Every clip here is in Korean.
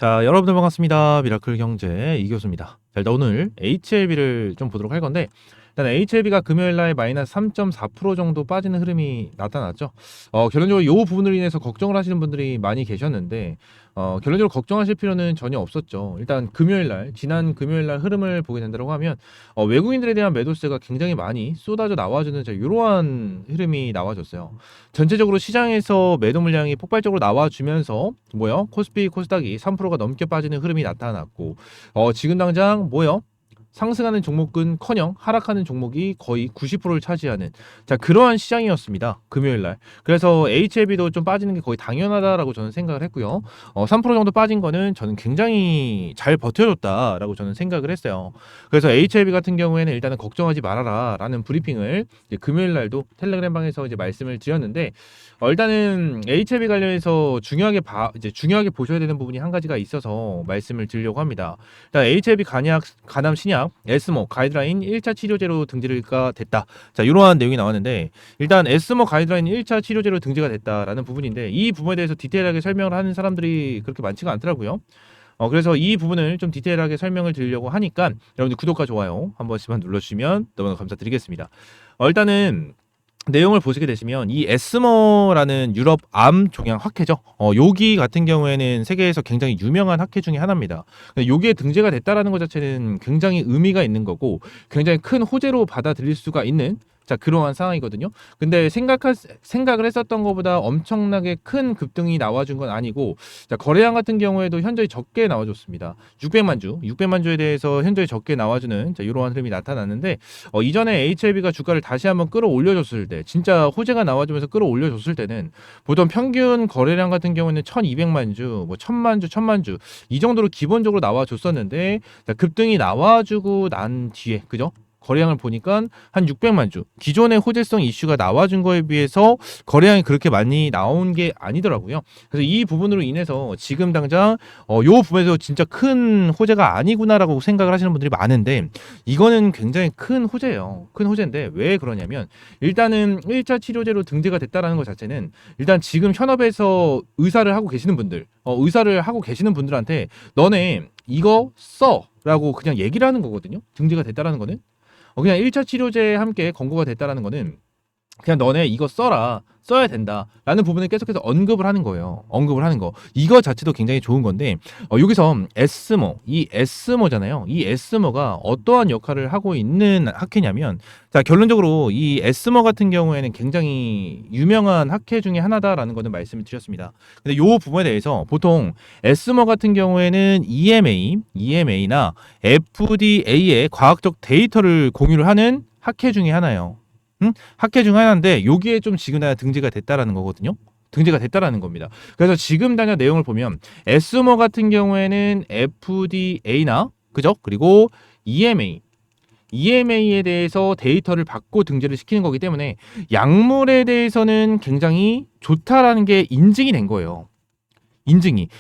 자, 여러분들 반갑습니다. 미라클 경제 이교수입니다. 자, 일단 오늘 HLB를 좀 보도록 할 건데, 일단 HLB가 금요일 날 마이너스 3.4% 정도 빠지는 흐름이 나타났죠. 결론적으로 이 부분으로 인해서 걱정을 하시는 분들이 많이 계셨는데, 결론적으로 걱정하실 필요는 전혀 없었죠. 일단 금요일 날, 지난 금요일 날 흐름을 보게 된다고 하면, 외국인들에 대한 매도세가 굉장히 많이 쏟아져 나와주는 이러한 흐름이 나와줬어요. 전체적으로 시장에서 매도 물량이 폭발적으로 나와주면서 코스피, 코스닥이 3%가 넘게 빠지는 흐름이 나타났고, 지금 당장 상승하는 종목은커녕 하락하는 종목이 거의 90%를 차지하는 그러한 시장이었습니다. 금요일 날. 그래서 HLB도 좀 빠지는 게 거의 당연하다라고 저는 생각을 했고요. 3% 정도 빠진 거는 저는 굉장히 잘 버텨줬다라고 저는 생각을 했어요. 그래서 HLB 같은 경우에는 일단은 걱정하지 말아라라는 브리핑을 이제 금요일 날도 텔레그램 방에서 이제 말씀을 드렸는데, 일단은 HLB 관련해서 중요하게 보셔야 되는 부분이 한 가지가 있어서 말씀을 드리려고 합니다. 일단 HLB 간암 신약 에스모 가이드라인 1차 치료제로 등재가 됐다. 자, 이러한 내용이 나왔는데, 일단 에스모 가이드라인 1차 치료제로 등재가 됐다라는 부분인데, 이 부분에 대해서 디테일하게 설명을 하는 사람들이 그렇게 많지가 않더라고요. 그래서 이 부분을 좀 디테일하게 설명을 드리려고 하니까 여러분들 구독과 좋아요 한 번씩만 눌러주시면 너무나 감사드리겠습니다. 일단은 내용을 보시게 되시면 이 에스머라는 유럽 암 종양 학회죠. 여기 같은 경우에는 세계에서 굉장히 유명한 학회 중에 하나입니다. 여기에 등재가 됐다라는 것 자체는 굉장히 의미가 있는 거고, 굉장히 큰 호재로 받아들일 수가 있는 그러한 상황이거든요. 근데 생각을 했었던 것보다 엄청나게 큰 급등이 나와준 건 아니고, 거래량 같은 경우에도 현저히 적게 나와줬습니다. 600만 주에 대해서 현저히 적게 나와주는 이러한 흐름이 나타났는데, 이전에 HLB가 주가를 다시 한번 끌어올려줬을 때, 진짜 호재가 나와주면서 끌어올려줬을 때는 보통 평균 거래량 같은 경우에는 1200만 주, 1000만 주 이 정도로 기본적으로 나와줬었는데, 급등이 나와주고 난 뒤에 그죠? 거래량을 보니까 한 600만 주, 기존의 호재성 이슈가 나와준 거에 비해서 거래량이 그렇게 많이 나온 게 아니더라고요. 그래서 이 부분으로 인해서 지금 당장 요 부분에서 진짜 큰 호재가 아니구나라고 생각을 하시는 분들이 많은데, 이거는 굉장히 큰 호재예요. 큰 호재인데 왜 그러냐면, 일단은 1차 치료제로 등재가 됐다라는 것 자체는, 일단 지금 현업에서 의사를 하고 계시는 분들한테 너네 이거 써 라고 그냥 얘기를 하는 거거든요. 등재가 됐다라는 거는 그냥 1차 치료제에 함께 권고가 됐다라는 거는 그냥 너네 이거 써야 된다라는 부분을 계속해서 언급을 하는 거예요. 언급을 하는 거. 이거 자체도 굉장히 좋은 건데, 여기서 이 에스모잖아요. 이 에스모가 어떠한 역할을 하고 있는 학회냐면, 결론적으로 이 에스모 같은 경우에는 굉장히 유명한 학회 중에 하나다라는 거는 말씀을 드렸습니다. 근데 요 부분에 대해서 보통 에스모 같은 경우에는 EMA나 FDA의 과학적 데이터를 공유를 하는 학회 중에 하나예요. 학회 중 하나인데, 여기에 좀 지금 다 등재가 됐다라는 거거든요. 등재가 됐다라는 겁니다. 그래서 지금 단위 내용을 보면 에스모 같은 경우에는 FDA나 그죠? 그리고 EMA에 대해서 데이터를 받고 등재를 시키는 거기 때문에 약물에 대해서는 굉장히 좋다라는 게 인증이 된 거예요.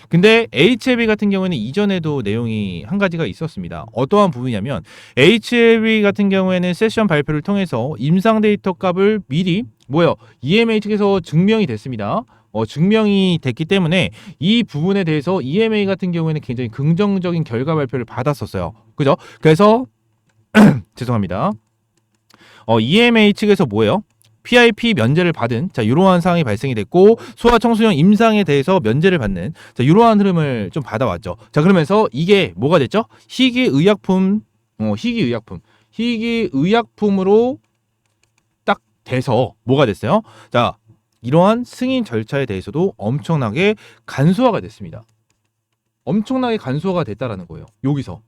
근데 HLB 같은 경우에는 이전에도 내용이 한 가지가 있었습니다. 어떠한 부분이냐면, HLB 같은 경우에는 세션 발표를 통해서 임상 데이터 값을 미리 EMA 측에서 증명이 됐습니다. 증명이 됐기 때문에 이 부분에 대해서 EMA 같은 경우에는 굉장히 긍정적인 결과 발표를 받았었어요. 그죠? 그래서 죄송합니다. EMA 측에서 PIP 면제를 받은 이러한 상황이 발생이 됐고, 소아청소년 임상에 대해서 면제를 받는 이러한 흐름을 좀 받아왔죠. 그러면서 이게 뭐가 됐죠? 희귀의약품으로 딱 돼서 뭐가 됐어요? 이러한 승인 절차에 대해서도 엄청나게 간소화가 됐습니다. 엄청나게 간소화가 됐다라는 거예요. 여기서.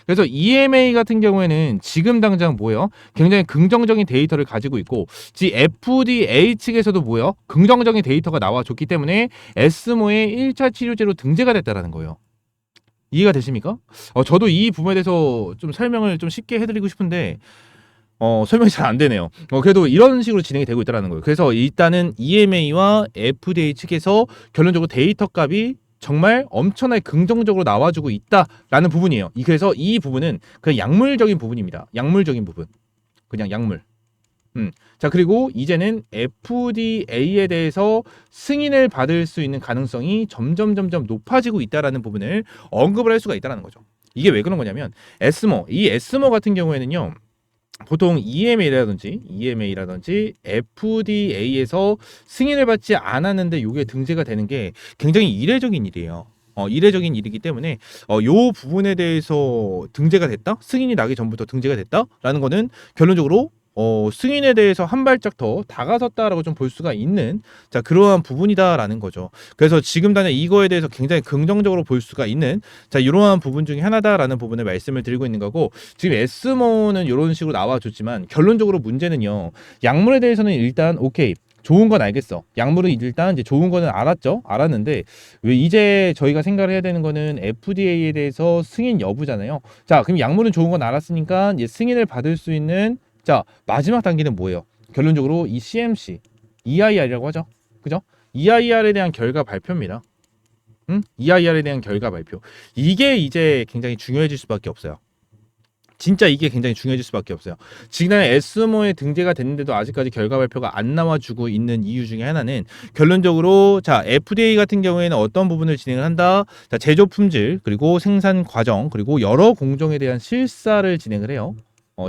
그래서 EMA 같은 경우에는 지금 당장 굉장히 긍정적인 데이터를 가지고 있고, FDA 측에서도 긍정적인 데이터가 나와줬기 때문에 에스모의 1차 치료제로 등재가 됐다라는 거예요. 이해가 되십니까? 저도 이 부분에 대해서 좀 설명을 좀 쉽게 해드리고 싶은데 설명이 잘 안 되네요. 그래도 이런 식으로 진행이 되고 있다라는 거예요. 그래서 일단은 EMA와 FDA 측에서 결론적으로 데이터 값이 정말 엄청나게 긍정적으로 나와주고 있다라는 부분이에요. 그래서 이 부분은 그냥 약물적인 부분입니다. 약물적인 부분. 그냥 약물. 자, 그리고 이제는 FDA에 대해서 승인을 받을 수 있는 가능성이 점점 높아지고 있다라는 부분을 언급을 할 수가 있다는 거죠. 이게 왜 그런 거냐면 이 에스모 같은 경우에는요. 보통 EMA라든지 FDA에서 승인을 받지 않았는데 이게 등재가 되는 게 굉장히 이례적인 일이에요. 이례적인 일이기 때문에 요 부분에 대해서 등재가 됐다? 승인이 나기 전부터 등재가 됐다라는 거는 결론적으로 승인에 대해서 한 발짝 더 다가섰다라고 좀 볼 수가 있는 자 그러한 부분이다라는 거죠. 그래서 지금 당장 이거에 대해서 굉장히 긍정적으로 볼 수가 있는 자 이러한 부분 중에 하나다라는 부분을 말씀을 드리고 있는 거고 지금 에스모는 이런 식으로 나와줬지만 결론적으로 문제는요. 약물에 대해서는 일단 오케이. 좋은 건 알겠어. 약물은 일단 이제 좋은 거는 알았는데 왜 이제 저희가 생각을 해야 되는 거는 FDA에 대해서 승인 여부잖아요. 자, 그럼 약물은 좋은 건 알았으니까 이제 승인을 받을 수 있는 자, 마지막 단계는 뭐예요? 결론적으로 이 CMC, EIR이라고 하죠. 그죠? EIR에 대한 결과 발표입니다. EIR에 대한 결과 발표. 이게 이제 굉장히 중요해질 수밖에 없어요. 진짜 이게 굉장히 중요해질 수밖에 없어요. 지난해 에스모에 등재가 됐는데도 아직까지 결과 발표가 안 나와주고 있는 이유 중에 하나는 결론적으로 자 FDA 같은 경우에는 어떤 부분을 진행을 한다. 자 제조 품질 그리고 생산 과정 그리고 여러 공정에 대한 실사를 진행을 해요.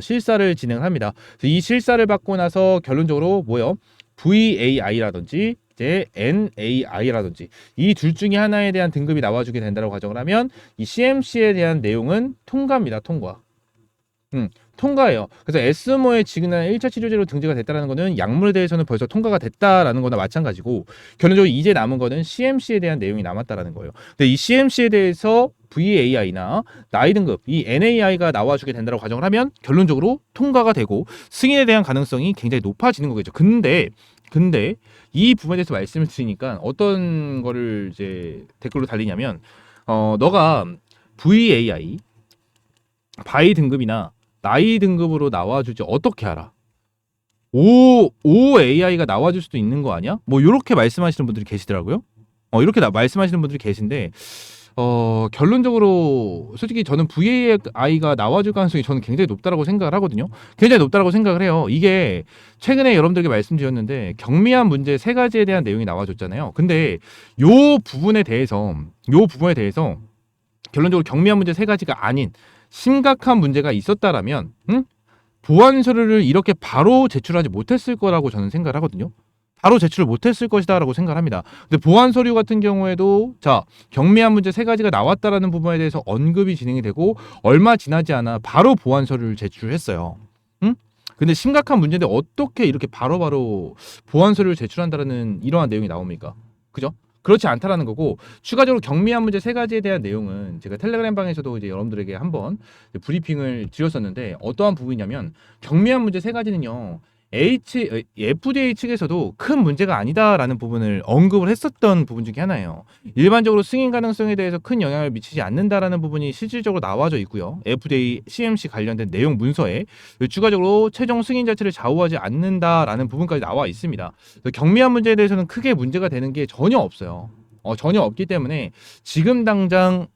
실사를 진행을 합니다. 이 실사를 받고 나서 결론적으로 뭐요? VAI라든지 이제 NAI라든지 이 둘 중에 하나에 대한 등급이 나와주게 된다고 가정을 하면 이 CMC에 대한 내용은 통과입니다. 통과예요. 그래서 에스모의 지금은 1차 치료제로 등재가 됐다는 거는 약물에 대해서는 벌써 통과가 됐다라는 거나 마찬가지고 결론적으로 이제 남은 거는 CMC에 대한 내용이 남았다라는 거예요. 근데 이 CMC에 대해서 VAI나 나이 등급 이 NAI가 나와주게 된다고 가정을 하면 결론적으로 통과가 되고 승인에 대한 가능성이 굉장히 높아지는 거겠죠. 근데 이 부분에 대해서 말씀을 드리니까 어떤 거를 이제 댓글로 달리냐면 너가 VAI 바이 등급이나 나이 등급으로 나와주지 어떻게 알아? OAI가 나와줄 수도 있는 거 아니야? 뭐 이렇게 말씀하시는 분들이 계시더라고요. 이렇게 말씀하시는 분들이 계신데 결론적으로 솔직히 저는 VAI가 나와줄 가능성이 저는 굉장히 높다라고 생각을 하거든요. 굉장히 높다라고 생각을 해요. 이게 최근에 여러분들에게 말씀드렸는데 경미한 문제 3가지에 대한 내용이 나와줬잖아요. 근데 요 부분에 대해서 결론적으로 경미한 문제 3가지가 아닌 심각한 문제가 있었다라면 보완 서류를 이렇게 바로 제출하지 못했을 거라고 저는 생각을 하거든요. 바로 제출을 못했을 것이다라고 생각을 합니다. 근데 보완 서류 같은 경우에도 자 경미한 문제 3가지가 나왔다라는 부분에 대해서 언급이 진행이 되고 얼마 지나지 않아 바로 보완 서류를 제출했어요. 근데 심각한 문제인데 어떻게 이렇게 바로바로 보완 서류를 제출한다라는 이러한 내용이 나옵니까? 그죠? 그렇지 않다라는 거고 추가적으로 경미한 문제 3가지에 대한 내용은 제가 텔레그램 방에서도 이제 여러분들에게 한번 브리핑을 드렸었는데 어떠한 부분이냐면 경미한 문제 3가지는요. FDA 측에서도 큰 문제가 아니다라는 부분을 언급을 했었던 부분 중에 하나예요. 일반적으로 승인 가능성에 대해서 큰 영향을 미치지 않는다라는 부분이 실질적으로 나와져 있고요. FDA CMC 관련된 내용 문서에 추가적으로 최종 승인 자체를 좌우하지 않는다라는 부분까지 나와 있습니다. 경미한 문제에 대해서는 크게 문제가 되는 게 전혀 없어요. 전혀 없기 때문에 지금 당장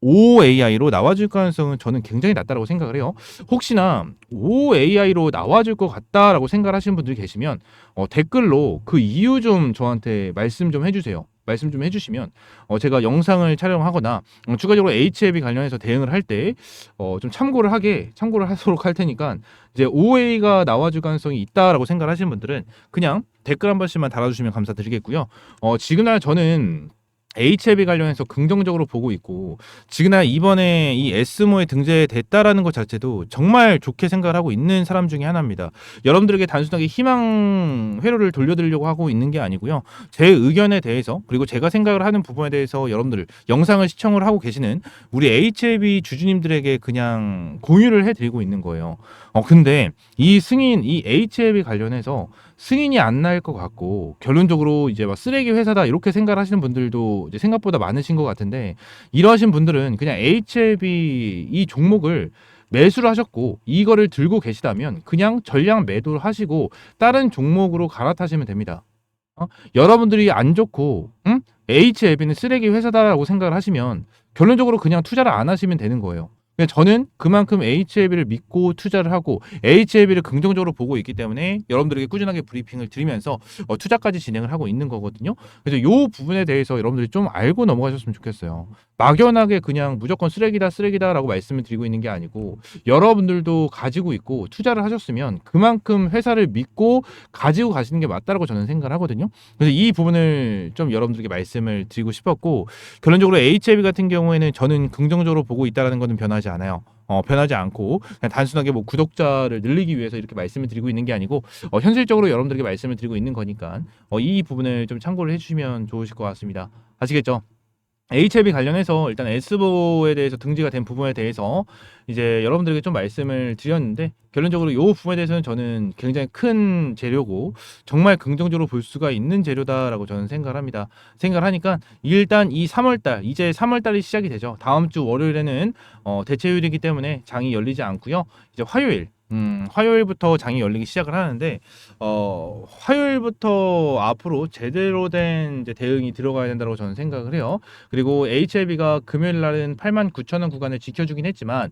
OAI로 나와줄 가능성은 저는 굉장히 낮다라고 생각을 해요. 혹시나 OAI로 나와줄 것 같다라고 생각을 하시는 분들이 계시면 댓글로 그 이유 좀 저한테 말씀 좀 해주세요. 말씀 좀 해주시면 제가 영상을 촬영하거나 추가적으로 HLB 관련해서 대응을 할 때 좀 참고를 하도록 할 테니까 이제 OA가 나와줄 가능성이 있다라고 생각을 하시는 분들은 그냥 댓글 한 번씩만 달아주시면 감사드리겠고요. 지금 저는 HLB 관련해서 긍정적으로 보고 있고 지금이나 이번에 이 에스모에 등재됐다라는 것 자체도 정말 좋게 생각을 하고 있는 사람 중에 하나입니다. 여러분들에게 단순하게 희망 회로를 돌려드리려고 하고 있는 게 아니고요. 제 의견에 대해서 그리고 제가 생각을 하는 부분에 대해서 여러분들 영상을 시청을 하고 계시는 우리 HLB 주주님들에게 그냥 공유를 해드리고 있는 거예요. 근데 이 HLB 관련해서 승인이 안 날 것 같고 결론적으로 이제 막 쓰레기 회사다 이렇게 생각하시는 분들도 이제 생각보다 많으신 것 같은데 이러하신 분들은 그냥 HLB 이 종목을 매수를 하셨고 이거를 들고 계시다면 그냥 전량 매도를 하시고 다른 종목으로 갈아타시면 됩니다. 여러분들이 안 좋고 HLB는 쓰레기 회사다라고 생각을 하시면 결론적으로 그냥 투자를 안 하시면 되는 거예요. 그러니까 저는 그만큼 HLB를 믿고 투자를 하고 HLB를 긍정적으로 보고 있기 때문에 여러분들에게 꾸준하게 브리핑을 드리면서 투자까지 진행을 하고 있는 거거든요. 그래서 이 부분에 대해서 여러분들이 좀 알고 넘어가셨으면 좋겠어요. 막연하게 그냥 무조건 쓰레기다 쓰레기다라고 말씀을 드리고 있는 게 아니고 여러분들도 가지고 있고 투자를 하셨으면 그만큼 회사를 믿고 가지고 가시는 게 맞다라고 저는 생각을 하거든요. 그래서 이 부분을 좀 여러분들에게 말씀을 드리고 싶었고, 결론적으로 HLB 같은 경우에는 저는 긍정적으로 보고 있다는 것은 변하지 않아요. 변하지 않고 그냥 단순하게 뭐 구독자를 늘리기 위해서 이렇게 말씀을 드리고 있는 게 아니고 현실적으로 여러분들에게 말씀을 드리고 있는 거니까 이 부분을 좀 참고를 해주시면 좋으실 것 같습니다. 아시겠죠? HLB 관련해서 일단 S보에 대해서 등재가 된 부분에 대해서 이제 여러분들에게 좀 말씀을 드렸는데, 결론적으로 이 부분에 대해서는 저는 굉장히 큰 재료고 정말 긍정적으로 볼 수가 있는 재료다라고 저는 생각을 합니다. 생각을 하니까 일단 이 3월달, 이제 3월달이 시작이 되죠. 다음 주 월요일에는 대체휴일이기 때문에 장이 열리지 않고요. 이제 화요일부터 장이 열리기 시작을 하는데 화요일부터 앞으로 제대로 된 이제 대응이 들어가야 된다고 저는 생각을 해요. 그리고 HLB가 금요일 날은 89,000원 구간을 지켜주긴 했지만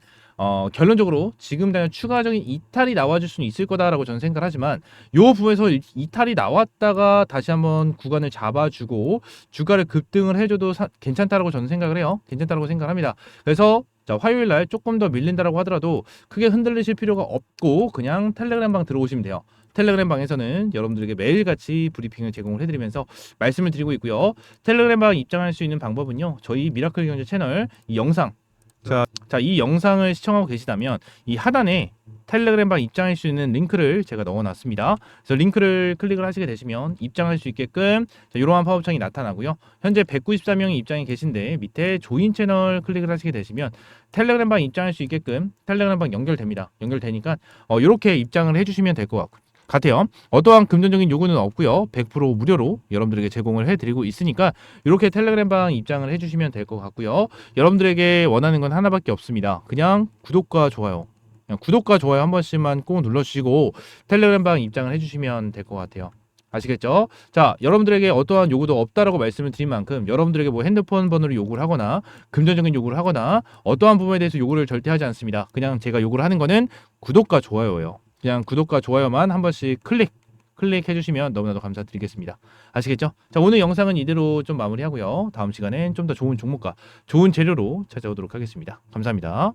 결론적으로 지금 당장 추가적인 이탈이 나와줄 수는 있을 거다라고 저는 생각을 하지만 요 부분에서 이탈이 나왔다가 다시 한번 구간을 잡아주고 주가를 급등을 해줘도 괜찮다라고 저는 생각을 해요. 괜찮다라고 생각합니다. 그래서 자, 화요일 날 조금 더 밀린다라고 하더라도 크게 흔들리실 필요가 없고 그냥 텔레그램 방 들어오시면 돼요. 텔레그램 방에서는 여러분들에게 매일같이 브리핑을 제공을 해드리면서 말씀을 드리고 있고요. 텔레그램 방 입장할 수 있는 방법은요, 저희 미라클 경제 채널 이 영상, 이 영상을 시청하고 계시다면 이 하단에 텔레그램 방 입장할 수 있는 링크를 제가 넣어놨습니다. 그래서 링크를 클릭을 하시게 되시면 입장할 수 있게끔 이러한 팝업창이 나타나고요. 현재 194명이 입장이 계신데 밑에 조인 채널 클릭을 하시게 되시면 텔레그램 방 입장할 수 있게끔 텔레그램 방 연결됩니다. 연결되니까 이렇게 입장을 해주시면 될 것 같아요. 어떠한 금전적인 요구는 없고요. 100% 무료로 여러분들에게 제공을 해드리고 있으니까 이렇게 텔레그램 방 입장을 해주시면 될 것 같고요. 여러분들에게 원하는 건 하나밖에 없습니다. 그냥 구독과 좋아요. 구독과 좋아요 한 번씩만 꼭 눌러주시고 텔레그램 방 입장을 해주시면 될 것 같아요. 아시겠죠? 자, 여러분들에게 어떠한 요구도 없다라고 말씀을 드린 만큼 여러분들에게 뭐 핸드폰 번호를 요구를 하거나 금전적인 요구를 하거나 어떠한 부분에 대해서 요구를 절대 하지 않습니다. 그냥 제가 요구를 하는 거는 구독과 좋아요예요. 그냥 구독과 좋아요만 한 번씩 클릭해 주시면 너무나도 감사드리겠습니다. 아시겠죠? 자, 오늘 영상은 이대로 좀 마무리하고요. 다음 시간엔 좀 더 좋은 종목과 좋은 재료로 찾아오도록 하겠습니다. 감사합니다.